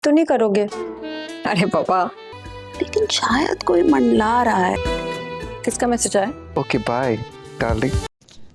तो नहीं करोगे? अरे बाबा, लेकिन शायद कोई मंडला रहा है। किसका मैसेज आया? Okay bye darling.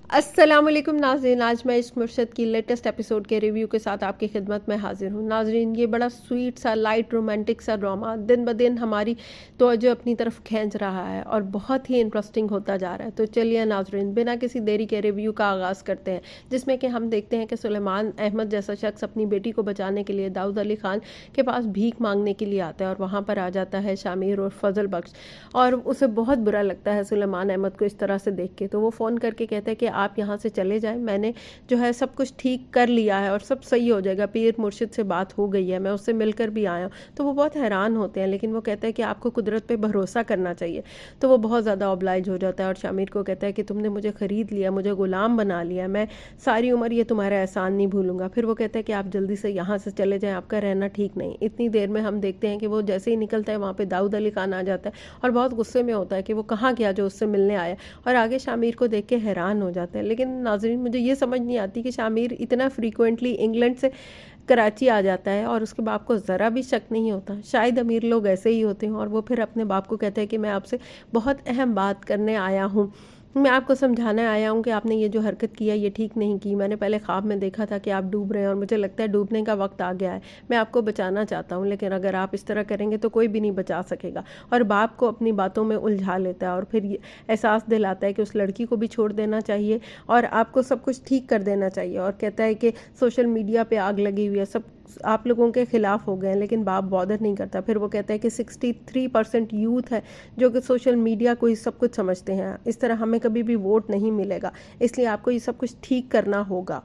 अस्सलाम वालेकुम नाज़रीन, आज मैं इश्क मुर्शद की लेटेस्ट एपिसोड के रिव्यू के साथ आपकी खिदमत में हाजिर हूँ। नाज़रीन, ये बड़ा स्वीट सा लाइट रोमांटिक सा ड्रामा दिन ब दिन हमारी तवज्जो अपनी तरफ खींच रहा है और बहुत ही इंटरेस्टिंग होता जा रहा है। तो चलिए नाज़रीन, बिना किसी देरी के रिव्यू का आगाज़ करते हैं, जिसमें कि हम देखते हैं कि सुलेमान अहमद जैसा शख्स अपनी बेटी को बचाने के लिए दाऊद अली ख़ान के पास भीख मांगने के लिए आता है और वहाँ पर आ जाता है शामिर और फजल बख्श, और उसे बहुत बुरा लगता है सुलेमान अहमद को इस तरह से देख के। तो वो फ़ोन करके कहता है कि आप यहाँ से चले जाएं, मैंने जो है सब कुछ ठीक कर लिया है और सब सही हो जाएगा, पीर मुर्शिद से बात हो गई है, मैं उससे मिलकर भी आया हूँ। तो वो बहुत हैरान होते हैं, लेकिन वो कहता है कि आपको कुदरत पे भरोसा करना चाहिए। तो वो बहुत ज़्यादा ऑब्लाइज हो जाता है और शामिर को कहता है कि तुमने मुझे ख़रीद लिया, मुझे ग़ुलाम बना लिया, मैं सारी उम्र ये तुम्हारा एहसान नहीं भूलूंगा। फिर वो कहता है कि आप जल्दी से यहाँ से चले जाएँ, आपका रहना ठीक नहीं। इतनी देर में हम देखते हैं कि वो जैसे ही निकलता है वहाँ पर दाऊद अली खान आ जाता है और बहुत गुस्से में होता है कि वो कहाँ गया जो उससे मिलने आया, और आगे शामिर को देख के हैरान हो जाते हैं। लेकिन नाज़रीन, मुझे ये समझ नहीं आती कि शामिर इतना फ्रीक्वेंटली इंग्लैंड से कराची आ जाता है और उसके बाप को ज़रा भी शक नहीं होता। शायद अमीर लोग ऐसे ही होते हैं। और वो फिर अपने बाप को कहते हैं कि मैं आपसे बहुत अहम बात करने आया हूँ, मैं आपको समझाने आया हूँ कि आपने ये जो हरकत किया ये ठीक नहीं की। मैंने पहले ख्वाब में देखा था कि आप डूब रहे हैं और मुझे लगता है डूबने का वक्त आ गया है। मैं आपको बचाना चाहता हूँ, लेकिन अगर आप इस तरह करेंगे तो कोई भी नहीं बचा सकेगा। और बाप को अपनी बातों में उलझा लेता है और फिर ये एहसास दिलाता है कि उस लड़की को भी छोड़ देना चाहिए और आपको सब कुछ ठीक कर देना चाहिए। और कहता है कि सोशल मीडिया पे आग लगी हुई है, सब आप लोगों के ख़िलाफ़ हो गए हैं, लेकिन बाप बॉदर नहीं करता। फिर वो कहता है कि 63% यूथ है जो कि सोशल मीडिया को ही सब कुछ समझते हैं, इस तरह हमें कभी भी वोट नहीं मिलेगा, इसलिए आपको ये सब कुछ ठीक करना होगा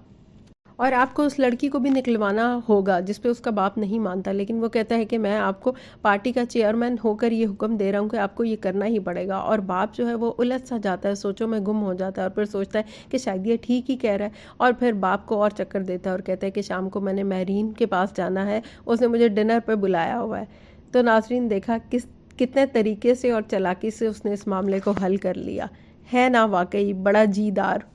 और आपको उस लड़की को भी निकलवाना होगा जिस पे उसका बाप नहीं मानता। लेकिन वो कहता है कि मैं आपको पार्टी का चेयरमैन होकर ये हुक्म दे रहा हूँ कि आपको ये करना ही पड़ेगा। और बाप जो है वो उलझ सा जाता है, सोचों में गुम हो जाता है और फिर सोचता है कि शायद ये ठीक ही कह रहा है, और फिर बाप को और चक्कर देता है और कहता है कि शाम को मैंने महरीन के पास जाना है, उसने मुझे डिनर पर बुलाया हुआ है। तो नाज़रीन, देखा कितने तरीके से और चालाकी से उसने इस मामले को हल कर लिया है ना, वाकई बड़ा जीदार।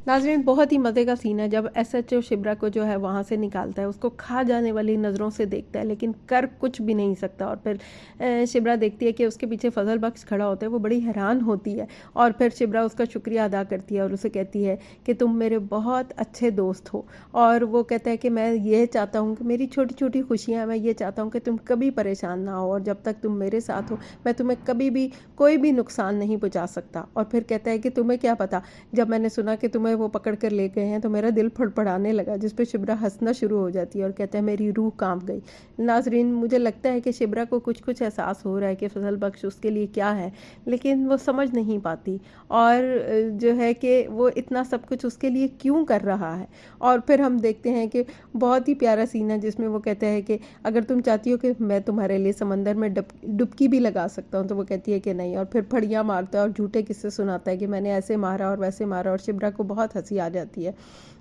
नाज़रीन, बहुत ही मज़े का सीन है जब SHO शिब्रा को जो है वहाँ से निकालता है, उसको खा जाने वाली नज़रों से देखता है लेकिन कर कुछ भी नहीं सकता। और फिर शिब्रा देखती है कि उसके पीछे फजल बख्श खड़ा होता है, वो बड़ी हैरान होती है और फिर शिब्रा उसका शुक्रिया अदा करती है और उसे कहती है कि तुम मेरे बहुत अच्छे दोस्त हो। और वो कहता है कि मैं ये चाहता हूँ कि मेरी छोटी छोटी खुशियाँ, मैं ये चाहता हूँ कि तुम कभी परेशान ना हो, और जब तक तुम मेरे साथ हो मैं तुम्हें कभी भी कोई भी नुकसान नहीं पहुँचा सकता। और फिर कहता है कि तुम्हें क्या पता, जब मैंने सुना कि तुम्हें वो पकड़ कर ले गए हैं तो मेरा दिल फड़फड़ाने लगा, जिस पे शिब्रा हंसना शुरू हो जाती है और कहता है मेरी रूह कांप गई। नाजरीन, मुझे लगता है कि शिब्रा को कुछ कुछ एहसास हो रहा है कि फजल बख्श उसके लिए क्या है, लेकिन वो समझ नहीं पाती और जो है कि वो इतना सब कुछ उसके लिए क्यों कर रहा है। और फिर हम देखते हैं कि बहुत ही प्यारा सीन है जिसमें वो कहता है कि अगर तुम चाहती हो कि मैं तुम्हारे लिए समंदर में डुबकी भी लगा सकता हूँ, तो वो कहती है कि नहीं, और फिर फड़ियाँ मारता है और झूठे किस्से सुनाता है कि मैंने ऐसे मारा और वैसे मारा, और शिब्रा को बहुत हंसी आ जाती है।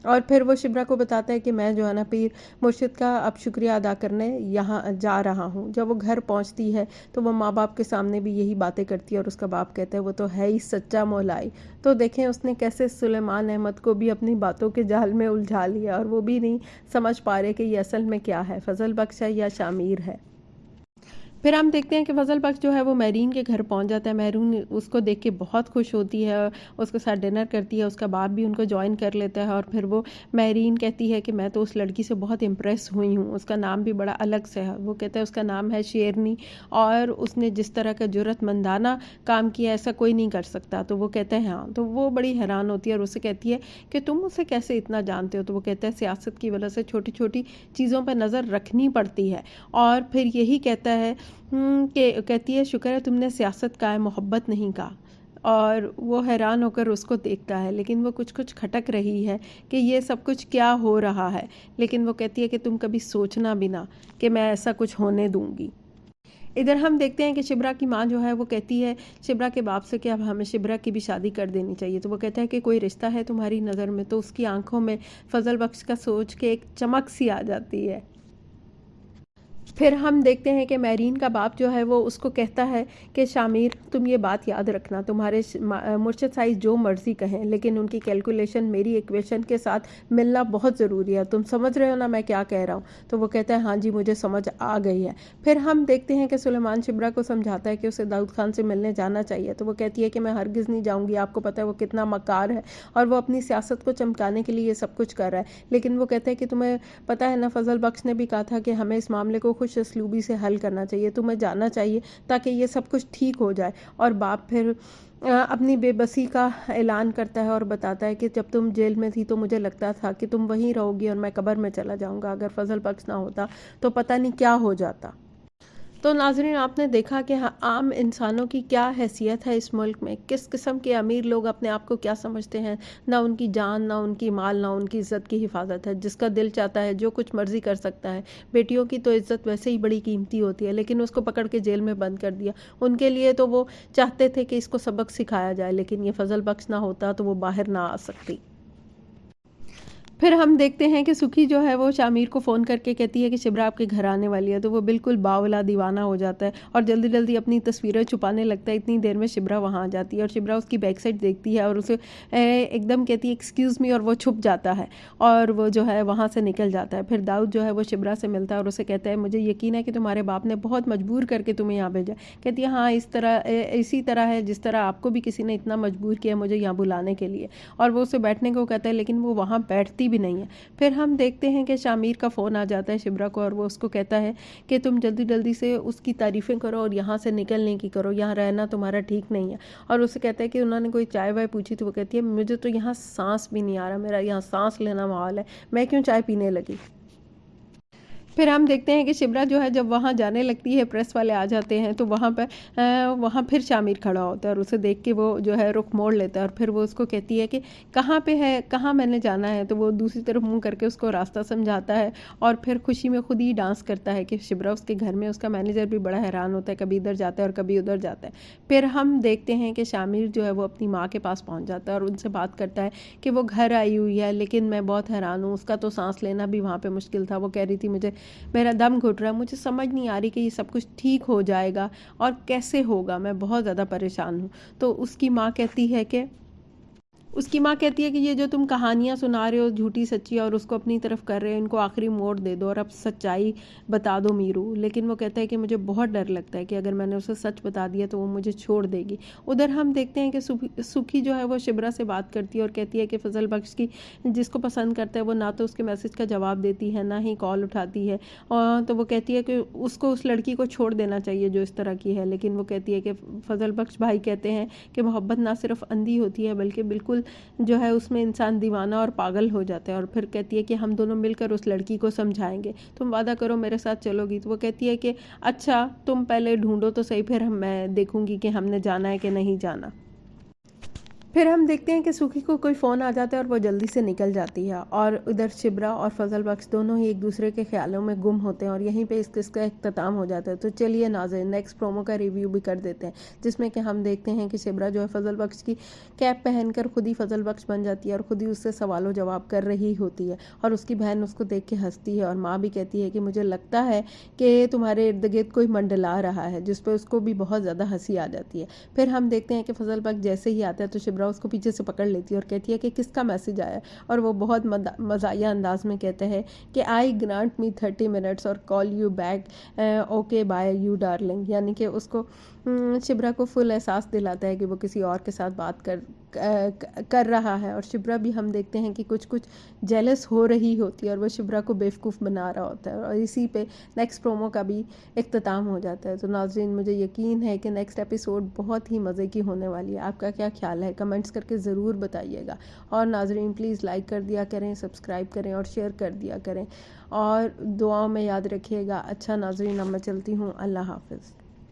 और फिर वो शिब्रा को बताता है कि मैं जो है ना पीर मुर्शिद का अब शुक्रिया अदा करने यहाँ जा रहा हूँ। जब वो घर पहुँचती है तो वो माँ बाप के सामने भी यही बातें करती है और उसका बाप कहता है वो तो है ही सच्चा मौलाई। तो देखें उसने कैसे सुलेमान अहमद को भी अपनी बातों के जाल में उलझा लिया और वो भी नहीं समझ पा रहे कि ये असल में क्या है, फजल बख्श है या शामिर है। फिर हम देखते हैं कि फजल बख्श जो है वो महरीन के घर पहुंच जाता है। महरून उसको देख के बहुत खुश होती है, उसके साथ डिनर करती है, उसका बाप भी उनको ज्वाइन कर लेता है। और फिर वो महरीन कहती है कि मैं तो उस लड़की से बहुत इम्प्रेस हुई हूँ, उसका नाम भी बड़ा अलग से है। वो कहता है उसका नाम है शेरनी और उसने जिस तरह का जुर्रतमंदाना काम किया ऐसा कोई नहीं कर सकता। तो वो कहता है हाँ। तो वो बड़ी हैरान होती है और उससे कहती है कि तुम उसे कैसे इतना जानते हो। तो वो कहता है सियासत की वजह से छोटी छोटी चीज़ों पर नज़र रखनी पड़ती है। और फिर यही कहता है कि कहती है शुक्र है तुमने सियासत का है, मोहब्बत नहीं का। और वो हैरान होकर उसको देखता है, लेकिन वो कुछ कुछ खटक रही है कि ये सब कुछ क्या हो रहा है। लेकिन वो कहती है कि तुम कभी सोचना भी ना कि मैं ऐसा कुछ होने दूंगी। इधर हम देखते हैं कि शिब्रा की माँ जो है वो कहती है शिब्रा के बाप से कि अब हमें शिब्रा की भी शादी कर देनी चाहिए। तो वो कहता है कि कोई रिश्ता है तुम्हारी नज़र में। तो उसकी आंखों में फजल बख्श का सोच के एक चमक सी आ जाती है। फिर हम देखते हैं कि मैरीन का बाप जो है वो उसको कहता है कि शामिर तुम ये बात याद रखना, तुम्हारे मुर्शद साइज जो मर्ज़ी कहें लेकिन उनकी कैलकुलेशन मेरी इक्वेशन के साथ मिलना बहुत ज़रूरी है। तुम समझ रहे हो ना मैं क्या कह रहा हूँ? तो वो कहता है हाँ जी मुझे समझ आ गई है। फिर हम देखते हैं कि सुलेमान शिब्रा को समझाता है कि उसे दाऊद खान से मिलने जाना चाहिए। तो वो कहती है कि मैं हरगिज़ नहीं जाऊँगी, आपको पता है वो कितना मक्कार है और वो अपनी सियासत को चमकाने के लिए ये सब कुछ कर रहा है। लेकिन वो कहता है कि तुम्हें पता है ना, फजल बख्श ने भी कहा था कि हमें इस मामले को खुश असलूबी से हल करना चाहिए, तुम्हें जाना चाहिए ताकि ये सब कुछ ठीक हो जाए। और बाप फिर अपनी बेबसी का ऐलान करता है और बताता है कि जब तुम जेल में थी तो मुझे लगता था कि तुम वहीं रहोगी और मैं कब्र में चला जाऊंगा। अगर फजल बख्श ना होता तो पता नहीं क्या हो जाता। तो नाज़रीन आपने देखा कि हाँ, आम इंसानों की क्या हैसियत है इस मुल्क में, किस किस्म के अमीर लोग अपने आप को क्या समझते हैं। ना उनकी जान, ना उनकी माल, ना उनकी इज़्ज़त की हिफाजत है। जिसका दिल चाहता है जो कुछ मर्ज़ी कर सकता है। बेटियों की तो इज़्ज़त वैसे ही बड़ी कीमती होती है लेकिन उसको पकड़ के जेल में बंद कर दिया। उनके लिए तो वो चाहते थे कि इसको सबक सिखाया जाए, लेकिन ये फजल बख्श ना होता तो वो बाहर ना आ सकती। फिर हम देखते हैं कि सुखी जो है वो शामिर को फ़ोन करके कहती है कि शिब्रा आपके घर आने वाली है। तो वो बिल्कुल बावला दीवाना हो जाता है और जल्दी जल्दी अपनी तस्वीरें छुपाने लगता है। इतनी देर में शिब्रा वहाँ आ जाती है और शिब्रा उसकी बैक साइड देखती है और उसे एकदम कहती है एक्सक्यूज़ मी, और वो छुप जाता है और वो जो है वहाँ से निकल जाता है। फिर दाऊद जो है वो शिब्रा से मिलता है और उसे कहता है मुझे यकीन है कि तुम्हारे बाप ने बहुत मजबूर करके तुम्हें यहाँ भेजा। कहती है हाँ, इसी तरह है जिस तरह आपको भी किसी ने इतना मजबूर किया मुझे यहाँ बुलाने के लिए। और वो उसे बैठने को कहता है लेकिन वो वहाँ बैठती भी नहीं है। फिर हम देखते हैं कि शामिर का फ़ोन आ जाता है शिब्रा को और वो उसको कहता है कि तुम जल्दी जल्दी से उसकी तारीफ़ें करो और यहाँ से निकलने की करो, यहाँ रहना तुम्हारा ठीक नहीं है। और उसे कहता है कि उन्होंने कोई चाय वाय पूछी तो वो कहती है मुझे तो यहाँ सांस भी नहीं आ रहा, मेरा यहाँ सांस लेना मुहाल है, मैं क्यों चाय पीने लगी। फिर हम देखते हैं कि शिब्रा जो है जब वहाँ जाने लगती है, प्रेस वाले आ जाते हैं तो वहाँ फिर शामिर खड़ा होता है और उसे देख के वो जो है रुख मोड़ लेता है और फिर वो उसको कहती है कि कहाँ पे है, कहाँ मैंने जाना है। तो वो दूसरी तरफ मुंह करके उसको रास्ता समझाता है और फिर खुशी में खुद ही डांस करता है कि शिब्रा उसके घर में। उसका मैनेजर भी बड़ा हैरान होता है, कभी इधर जाता है और कभी उधर जाता है। फिर हम देखते हैं कि शामिर जो है वो अपनी माँ के पास पहुँच जाता है और उनसे बात करता है कि वो घर आई हुई है लेकिन मैं बहुत हैरान हूँ, उसका तो सांस लेना भी वहाँ पर मुश्किल था। वो कह रही थी मेरा दम घुट रहा है, मुझे समझ नहीं आ रही कि ये सब कुछ ठीक हो जाएगा और कैसे होगा, मैं बहुत ज़्यादा परेशान हूँ। तो उसकी माँ कहती है कि ये जो तुम कहानियाँ सुना रहे हो झूठी सच्ची और उसको अपनी तरफ कर रहे हो, इनको आखिरी मोड़ दे दो और अब सच्चाई बता दो मीरू। लेकिन वो कहता है कि मुझे बहुत डर लगता है कि अगर मैंने उसे सच बता दिया तो वो मुझे छोड़ देगी। उधर हम देखते हैं कि सुखी जो है वो शिब्रा से बात करती है और कहती है कि फजल बख्श की जिसको पसंद करता है वो ना तो उसके मैसेज का जवाब देती है ना ही कॉल उठाती है। और तो वो कहती है कि उसको उस लड़की को छोड़ देना चाहिए जो इस तरह की है। लेकिन वो कहती है कि फजल बख्श भाई कहते हैं कि मोहब्बत ना सिर्फ अंधी होती है बल्कि बिल्कुल जो है उसमें इंसान दीवाना और पागल हो जाता है। और फिर कहती है कि हम दोनों मिलकर उस लड़की को समझाएंगे, तुम वादा करो मेरे साथ चलोगी। तो वो कहती है कि अच्छा तुम पहले ढूंढो तो सही, फिर मैं देखूंगी कि हमने जाना है कि नहीं जाना। फिर हम देखते हैं कि सुखी को कोई फ़ोन आ जाता है और वो जल्दी से निकल जाती है और उधर शिब्रा और फजल बख्श दोनों ही एक दूसरे के ख्यालों में गुम होते हैं और यहीं पे इसका इख्तिताम हो जाता है। तो चलिए नाज़रीन नेक्स्ट प्रोमो का रिव्यू भी कर देते हैं जिसमें कि हम देखते हैं कि शिब्रा जो है फजल बख्श की कैप पहनकर खुद ही फजल बख्श बन जाती है और खुद ही उससे सवालों जवाब कर रही होती है और उसकी बहन उसको देख के हंसती है और माँ भी कहती है कि मुझे लगता है कि तुम्हारे इर्द गिर्द कोई मंडला रहा है, जिस पर उसको भी बहुत ज़्यादा हंसी आ जाती है। फिर हम देखते हैं कि फजल बख्श जैसे ही आता है तो शिब्रा उसको पीछे से पकड़ लेती है और कहती है कि किसका मैसेज आया और वो बहुत मज़ाहिया अंदाज में कहते हैं कि आई ग्रांट मी 30 मिनट्स और call you back okay bye you darling. यानी कि उसको शिब्रा को फुल एहसास दिलाता है कि वो किसी और के साथ बात कर रहा है और शिब्रा भी हम देखते हैं कि कुछ जेलस हो रही होती है और वो शिब्रा को बेवकूफ़ बना रहा होता है और इसी पे नेक्स्ट प्रोमो का भी इख्तिताम हो जाता है। तो नाज़रीन मुझे यकीन है कि नेक्स्ट एपिसोड बहुत ही मज़े की होने वाली है। आपका क्या ख्याल है कमेंट्स करके ज़रूर बताइएगा और नाज़रीन प्लीज़ लाइक कर दिया करें, सब्सक्राइब करें और शेयर कर दिया करें और दुआओं में याद रखिएगा। अच्छा नाज़रीन अब मैं चलती हूँ, अल्लाह हाफ़िज़।